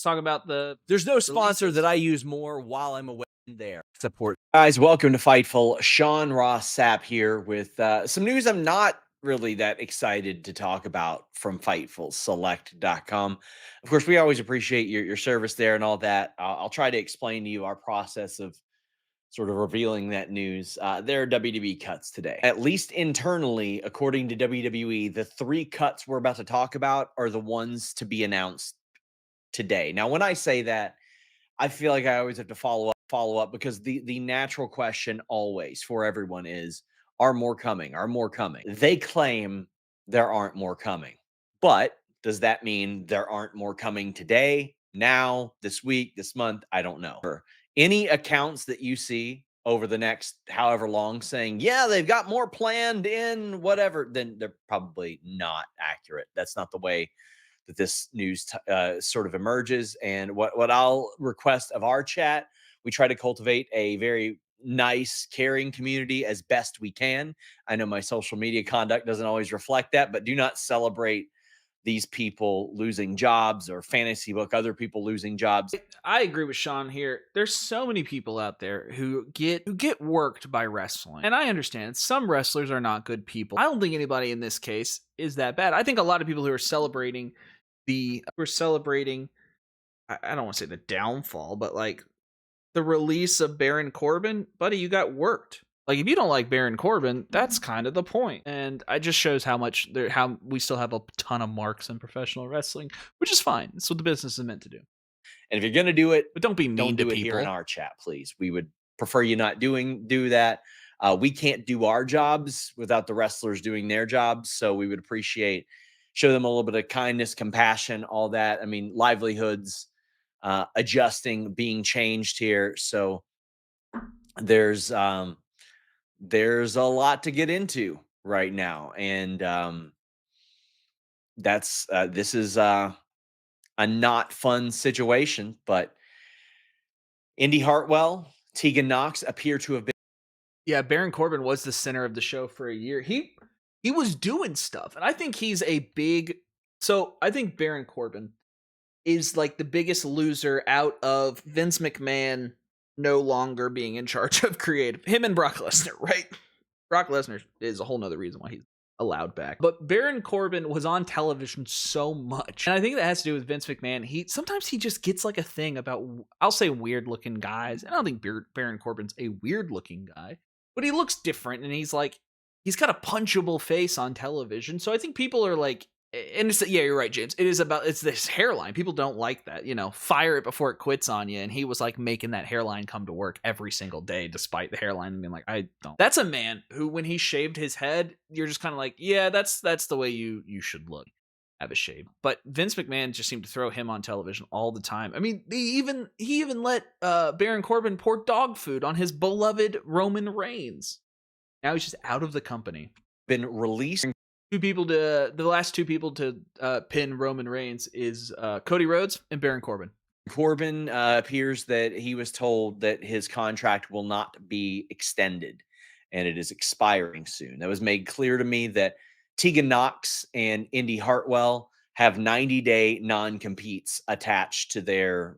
Let's talk about the There's no sponsor releases. that I use more while I'm away than there. Support. Guys, welcome to Fightful. Sean Ross Sapp here with some news I'm not really that excited to talk about from FightfulSelect.com. Of course, we always appreciate your service there and all that. I'll try to explain to you our process of sort of revealing that news. There are WWE cuts today. At least internally, according to WWE, the 3 cuts we're about to talk about are the ones to be announced today. Now, when I say that, I feel like I always have to follow up because the natural question always for everyone is, are more coming? Are more coming? They claim there aren't more coming. But does that mean there aren't more coming today, now, this week, this month? I don't know. Any accounts that you see over the next however long saying, yeah, they've got more planned in whatever, then they're probably not accurate. That's not the way that this news sort of emerges. And what I'll request of our chat, we try to cultivate a very nice, caring community as best we can. I know my social media conduct doesn't always reflect that, but do not celebrate these people losing jobs or fantasy book other people losing jobs. I agree with Sean here. There's so many people out there who get worked by wrestling. And I understand some wrestlers are not good people. I don't think anybody in this case is that bad. I think a lot of people who are celebrating I don't want to say the downfall, but like the release of Baron Corbin, buddy, you got worked. Like if you don't like Baron Corbin, that's kind of the point. And it just shows how we still have a ton of marks in professional wrestling, which is fine. It's what the business is meant to do. And if you're going to do it, But don't be mean to do it people here in our chat, please. We would prefer you not do that. We can't do our jobs without the wrestlers doing their jobs. So we would appreciate show them a little bit of kindness, compassion, all that. I mean, livelihoods, adjusting, being changed here. So there's a lot to get into right now. And this is a not fun situation, but Indy Hartwell, Tegan Knox appear to have been. Yeah, Baron Corbin was the center of the show for a year. He was doing stuff, and I think he's a big. So I think Baron Corbin is like the biggest loser out of Vince McMahon no longer being in charge of creative. Him and Brock Lesnar, right? Brock Lesnar is a whole nother reason why he's allowed back. But Baron Corbin was on television so much. And I think that has to do with Vince McMahon. Sometimes he just gets like a thing about, I'll say, weird looking guys. And I don't think Baron Corbin's a weird looking guy, but he looks different, and he's got a punchable face on television. So I think people are like, and yeah, you're right, James. It's this hairline. People don't like that, fire it before it quits on you. And he was like making that hairline come to work every single day, despite the hairline being like, I don't. That's a man who, when he shaved his head, you're just kind of like, yeah, that's the way you should look. Have a shave. But Vince McMahon just seemed to throw him on television all the time. I mean, he even let Baron Corbin pour dog food on his beloved Roman Reigns. Now he's just out of the company. Been released. The last 2 people to pin Roman Reigns is Cody Rhodes and Baron Corbin. Corbin appears that he was told that his contract will not be extended and it is expiring soon. That was made clear to me that Tegan Knox and Indy Hartwell have 90-day non-competes attached to their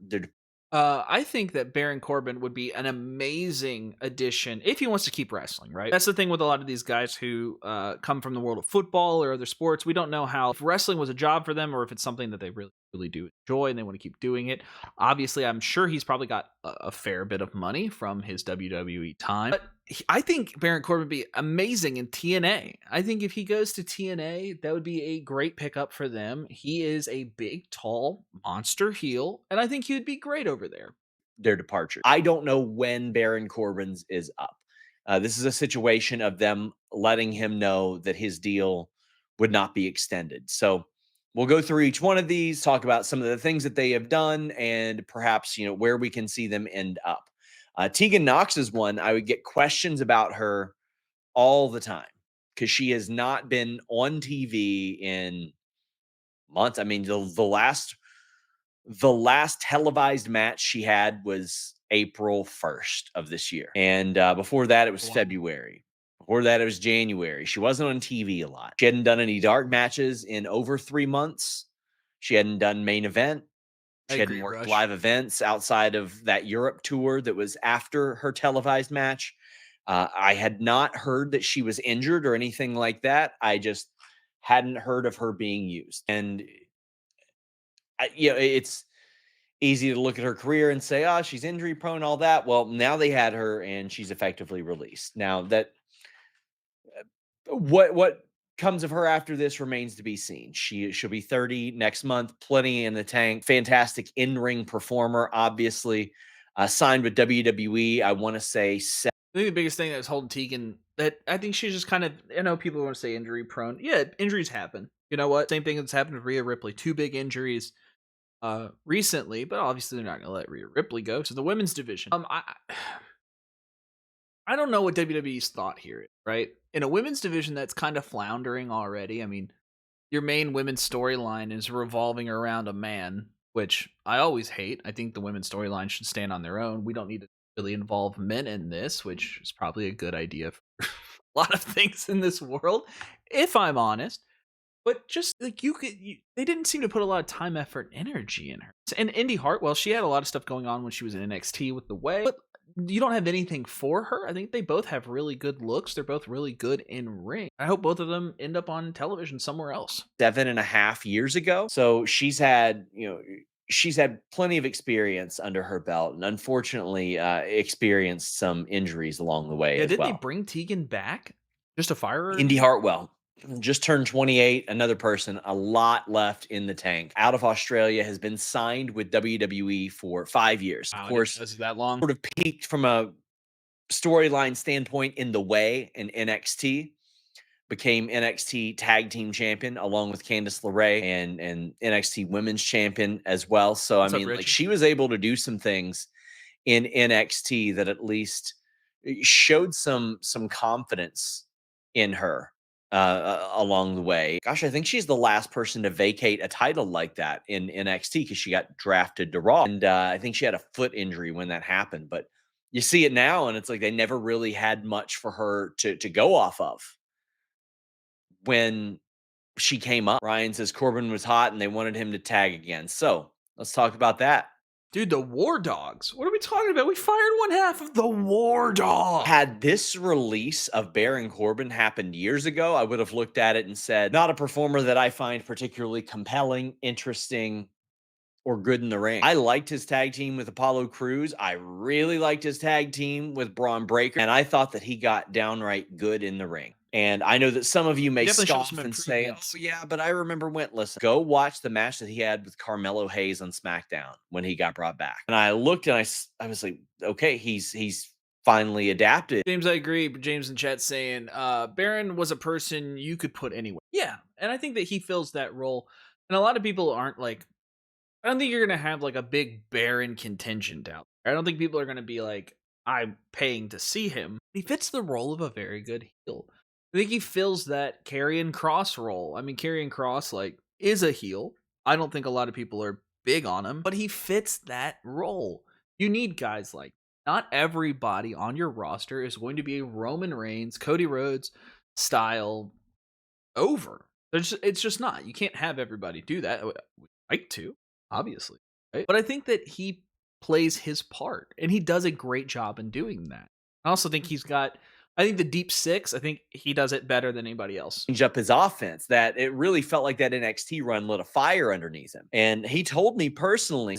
I think that Baron Corbin would be an amazing addition if he wants to keep wrestling, right? That's the thing with a lot of these guys who come from the world of football or other sports. We don't know if wrestling was a job for them or if it's something that they really, really do enjoy and they want to keep doing it. Obviously, I'm sure he's probably got a fair bit of money from his WWE time. But I think Baron Corbin would be amazing in TNA. I think if he goes to TNA, that would be a great pickup for them. He is a big, tall, monster heel, and I think he would be great over there. Their departure. I don't know when Baron Corbin's is up. This is a situation of them letting him know that his deal would not be extended. So we'll go through each one of these, talk about some of the things that they have done, and perhaps where we can see them end up. Tegan Knox is one. I would get questions about her all the time because she has not been on TV in months. I mean, the last televised match she had was April 1st of this year. And before that, it was February. Before that, it was January. She wasn't on TV a lot. She hadn't done any dark matches in over 3 months. She hadn't done main event. I She hadn't agree, worked Rush. live events outside of that Europe tour that was after her televised match. I had not heard that she was injured or anything like that. I just hadn't heard of her being used. And it's easy to look at her career and say, "Oh, she's injury prone," all that. Well, now they had her, and she's effectively released. Now that what comes of her after this remains to be seen. She'll be 30 next month, plenty in the tank. Fantastic in-ring performer, obviously. Signed with WWE, I want to say I think the biggest thing that's holding Tegan, that I think she's just kind of, I know people want to say injury prone. Yeah, injuries happen. You know what? Same thing that's happened with Rhea Ripley. Two big injuries recently, but obviously they're not going to let Rhea Ripley go to the women's division. I don't know what WWE's thought here is, right? In a women's division that's kind of floundering already. I mean, your main women's storyline is revolving around a man, which I always hate. I think the women's storyline should stand on their own. We don't need to really involve men in this, which is probably a good idea for a lot of things in this world, if I'm honest. But just like they didn't seem to put a lot of time, effort, and energy in her. And Indy Hartwell, she had a lot of stuff going on when she was in NXT with the way, but you don't have anything for her. I think they both have really good looks. They're both really good in ring. I hope both of them end up on television somewhere else. 7.5 years ago. So she's had plenty of experience under her belt, and unfortunately, experienced some injuries along the way Yeah, as did they well. bring Tegan back just to fire her Indy again? Hartwell just turned 28. Another person, a lot left in the tank. Out of Australia, has been signed with WWE for 5 years. Of Wow, I didn't course, know it was that long. sort of peaked from a storyline standpoint in the way in NXT. Became NXT Tag Team Champion along with Candice LeRae and NXT Women's Champion as well. So I What's up, mean, like Richie? she was able to do some things in NXT that at least showed some confidence in her along the way. Gosh, I think she's the last person to vacate a title like that in NXT because she got drafted to Raw, and I think she had a foot injury when that happened. But you see it now, and it's like they never really had much for her to go off of when she came up. Ryan says Corbin was hot and they wanted him to tag again. So let's talk about that. Dude, the War Dogs. What are we talking about? We fired one half of the War Dogs. Had this release of Baron Corbin happened years ago, I would have looked at it and said, not a performer that I find particularly compelling, interesting, or good in the ring. I liked his tag team with Apollo Crews. I really liked his tag team with Braun Breaker. And I thought that he got downright good in the ring. And I know that some of you He may definitely showed some scoff and say, oh, improvements. yeah, but I remember when. Listen, go watch the match that he had with Carmelo Hayes on SmackDown when he got brought back. And I looked and I was like, okay, he's finally adapted. James, I agree. But James in chat saying Baron was a person you could put anywhere. Yeah, and I think that he fills that role. And a lot of people aren't like, I don't think you're gonna have like a big Baron contingent out there. I don't think people are gonna be like, I'm paying to see him. He fits the role of a very good heel. I think he fills that Karrion Cross role. I mean, Karrion Cross like is a heel. I don't think a lot of people are big on him, but he fits that role. You need guys like not everybody on your roster is going to be a Roman Reigns, Cody Rhodes style over. It's just not. You can't have everybody do that. We like to, obviously, right? But I think that he plays his part, and he does a great job in doing that. I also think he's got. I think the deep six. I think he does it better than anybody else. Change up his offense, that it really felt like that NXT run lit a fire underneath him. And he told me personally,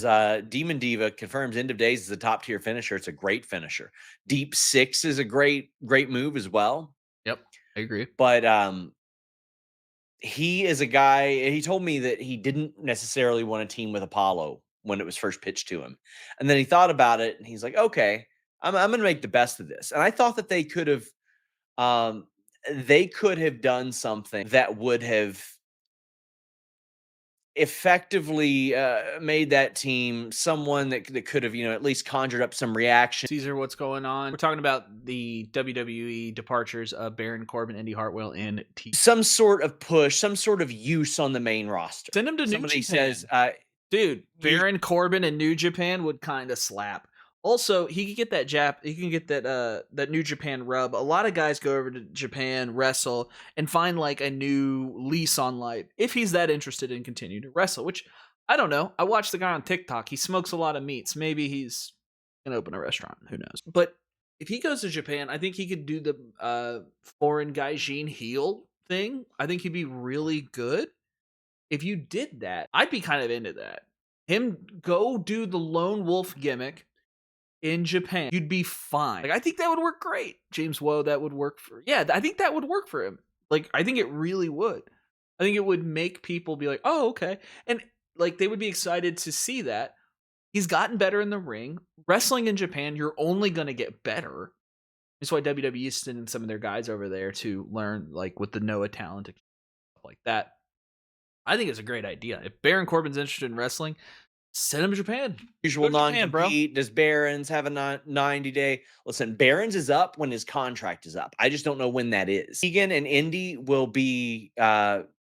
Demon Diva confirms End of Days is a top tier finisher. It's a great finisher. Deep six is a great move as well. Yep, I agree. But he is a guy, he told me that he didn't necessarily want to team with Apollo when it was first pitched to him. And then he thought about it and he's like, okay, I'm going to make the best of this. And I thought that um, they could have done something that would have effectively made that team someone that could have, at least conjured up some reaction. Caesar, what's going on? We're talking about the WWE departures of Baron Corbin, Indy Hartwell, and Some sort of push, some sort of use on the main roster. Send him to Somebody New Japan. says, Dude, Baron Corbin and New Japan would kind of slap. Also, he could get he can get that New Japan rub. A lot of guys go over to Japan, wrestle, and find like a new lease on life if he's that interested in continuing to wrestle, which I don't know. I watched the guy on TikTok. He smokes a lot of meats. Maybe he's gonna open a restaurant. Who knows? But if he goes to Japan, I think he could do the foreign gaijin heel thing. I think he'd be really good. If you did that, I'd be kind of into that. Him go do the lone wolf gimmick in Japan. You'd be fine. Like I think that would work great. James Woe, that would work for. Yeah, I think that would work for him. Like I think it really would. I think it would make people be like, "Oh, okay." And like they would be excited to see that. He's gotten better in the ring. Wrestling in Japan, you're only going to get better. That's why WWE is sending some of their guys over there to learn, like with the Noah talent, stuff like that. I think it's a great idea. If Baron Corbin's interested in wrestling, send him to Japan. Usual Go to Japan, bro. non-compete. Does Barons have a 90-day? Listen, Barons is up when his contract is up. I just don't know when that is. Egan and Indy will be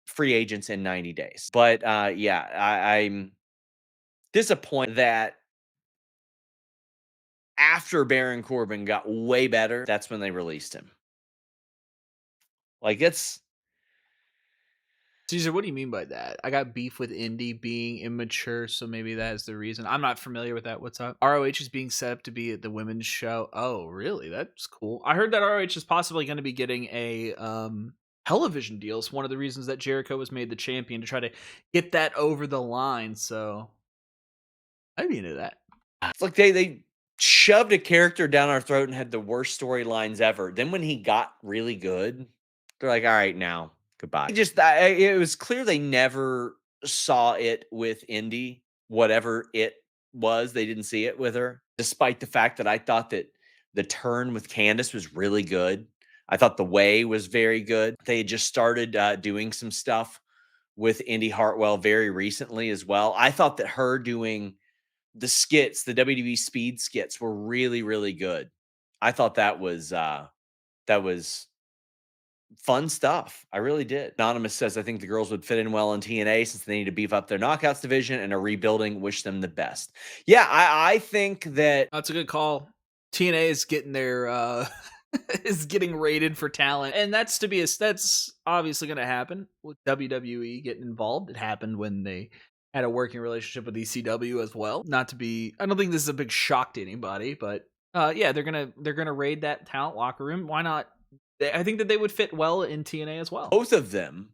free agents in 90 days. But yeah, I'm disappointed that after Baron Corbin got way better, that's when they released him. Like it's Caesar, what do you mean by that? I got beef with Indy being immature, so maybe that is the reason. I'm not familiar with that. What's up? ROH is being set up to be at the women's show. Oh, really? That's cool. I heard that ROH is possibly going to be getting a television deal. It's one of the reasons that Jericho was made the champion to try to get that over the line. So I'd be into that. it's like they shoved a character down our throat and had the worst storylines ever. Then when he got really good, they're like, all right, now goodbye. It was clear they never saw it with Indy, whatever it was. They didn't see it with her, despite the fact that I thought that the turn with Candace was really good. I thought the way was very good. They had just started doing some stuff with Indy Hartwell very recently as well. I thought that her doing the skits, the WWE speed skits were really, really good. I thought that was fun stuff. I really did. Anonymous says, I think the girls would fit in well in TNA since they need to beef up their knockouts division and are rebuilding. Wish them the best. Yeah, I think that That's a good call. TNA is getting their is getting rated for talent, and that's obviously going to happen with WWE getting involved. It happened when they had a working relationship with ECW as well. Not to be, I don't think this is a big shock to anybody, but yeah, they're gonna raid that talent locker room. Why not? I think that they would fit well in TNA as well. both of them,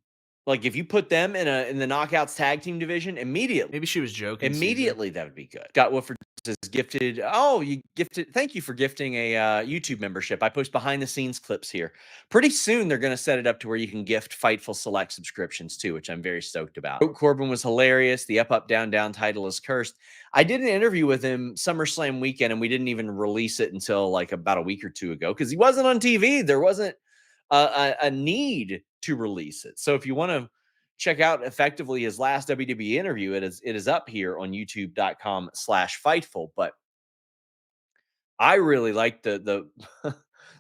like if you put them in the knockouts tag team division, immediately Maybe she was joking. Caesar. Immediately, that would be good. Got Woodford says gifted. Oh, you gifted. Thank you for gifting a YouTube membership. I post behind the scenes clips here. Pretty soon, they're going to set it up to where you can gift Fightful Select subscriptions too, which I'm very stoked about. Corbin was hilarious. The up, down, down title is cursed. I did an interview with him SummerSlam weekend, and we didn't even release it until like about a week or two ago because he wasn't on TV. There wasn't a need to release it. So if you want to check out effectively his last WWE interview, it is up here on youtube.com/fightful. But I really like the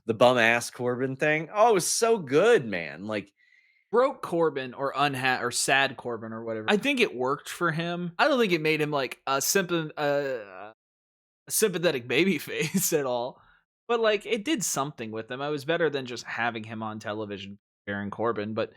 the bum ass Corbin thing. Oh, it was so good, man. Like broke Corbin or or sad Corbin or whatever. I think it worked for him. I don't think it made him like a sympathetic baby face at all. But like it did something with him. I was better than just having him on television, Baron Corbin. But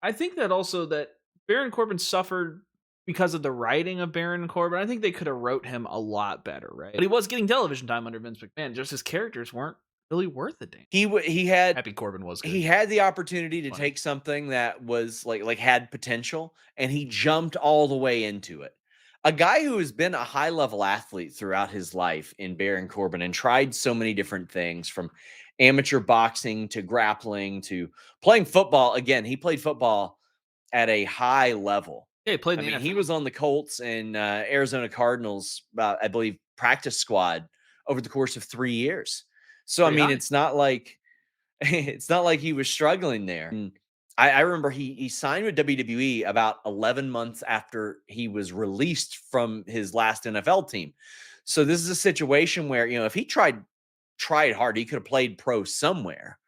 I think that also that Baron Corbin suffered because of the writing of Baron Corbin. I think they could have wrote him a lot better, right? But he was getting television time under Vince McMahon. Just his characters weren't really worth a damn. he had Happy Corbin was good. he had the opportunity to Funny. take something that was like had potential, and he jumped all the way into it. A guy who has been a high level athlete throughout his life in Baron Corbin and tried so many different things from amateur boxing to grappling to playing football. Again, he played football at a high level. Yeah, he played I in the mean, NFL. he was on the Colts and Arizona Cardinals, I believe, practice squad over the course of 3 years. So, I Pretty mean, high. it's not like he was struggling there. And I remember he signed with WWE about 11 months after he was released from his last NFL team. So this is a situation where, if he tried hard, he could have played pro somewhere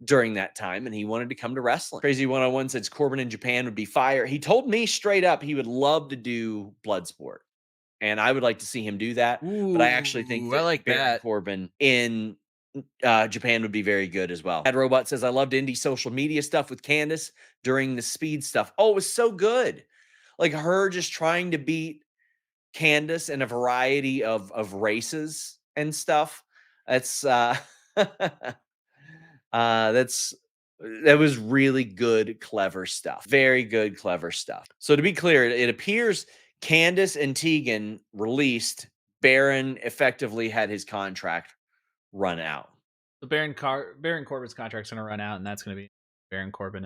during that time, and he wanted to come to wrestling. Crazy 101 says Corbin in Japan would be fire. He told me straight up he would love to do Bloodsport, and I would like to see him do that. But I actually think I that like Baron that. Corbin in Japan would be very good as well. Bad Robot says I loved indie social media stuff with Candace during the speed stuff. Oh, it was so good. like her just trying to beat Candace in a variety of races and stuff. That's that's that was really good, clever stuff. Very good, clever stuff. So to be clear, it appears Candace and Tegan released. Baron effectively had his contract run out. So Baron Corbin's contract's gonna run out, and that's gonna be Baron Corbin